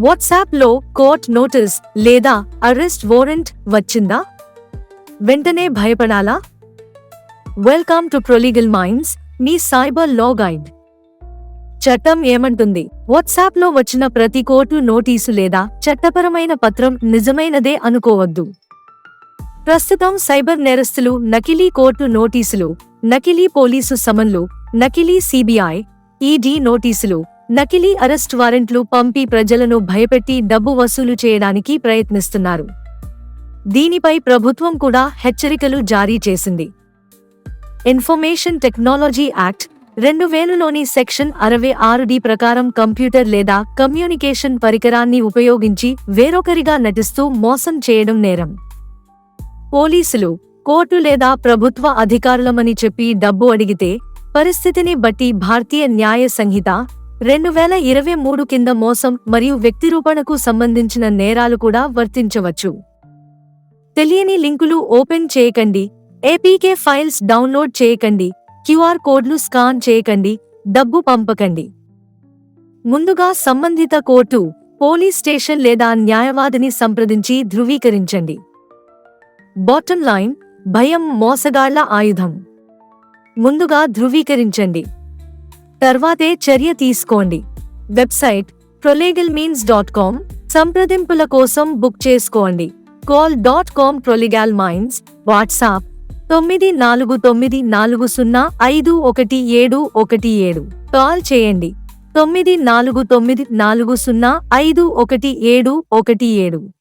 వాట్సాప్లో court notice లేదా arrest warrant వచ్చిందా? వెంటనే భయపడాలా? వెల్కమ్ టు ప్రొలీగల్ మైండ్స్, మీ సైబర్ లా గైడ్. చట్టం ఏమంటుంది? వాట్సాప్లో వచ్చిన ప్రతి కోర్టు నోటీసు లేదా చట్టపరమైన పత్రం నిజమైనదే అనుకోవద్దు. ప్రస్తుతం సైబర్ నేరస్తులు నకిలీ కోర్టు నోటీసులు, నకిలీ పోలీసు సమన్లు, నకిలీ సిబిఐ, ఈడీ నోటీసులు, నకిలీ అరెస్ట్ వారెంట్లు పంపి ప్రజలను భయపెట్టి డబ్బు వసూలు చేయడానికి ప్రయత్నిస్తున్నారు. దీనిపై ప్రభుత్వం కూడా హెచ్చరికలు జారీ చేసింది. ఇన్ఫర్మేషన్ టెక్నాలజీ యాక్ట్ 2000లోని సెక్షన్ 66D ప్రకారం కంప్యూటర్ లేదా కమ్యూనికేషన్ పరికరాన్ని ఉపయోగించి వేరొకరిగా నటిస్తూ మోసం చేయడం నేరం. పోలీసులు, కోర్టు లేదా ప్రభుత్వ అధికారులమని చెప్పి డబ్బు అడిగితే పరిస్థితిని బట్టి భారతీయ న్యాయ సంహిత 2023 కింద మోసం మరియు వ్యక్తిరూపణకు సంబంధించిన నేరాలు కూడా వర్తించవచ్చు. తెలియని లింకులు ఓపెన్ చేయకండి, ఏపీకే ఫైల్స్ డౌన్లోడ్ చేయకండి, క్యూఆర్ కోడ్లు స్కాన్ చేయకండి, డబ్బు పంపకండి. ముందుగా సంబంధిత కోర్టు, పోలీస్ స్టేషన్ లేదా న్యాయవాదిని సంప్రదించి ధృవీకరించండి. బాటమ్ లైన్, భయం మోసగాళ్ల ఆయుధం. ముందుగా ధృవీకరించండి, తర్వాతే చర్య తీసుకోండి. Website prolegalminds.com. సంప్రదింపుల కోసం బుక్ చేసుకోండి. call.com Prolegal Minds. WhatsApp 9494051717. Call చేయండి 9494051717.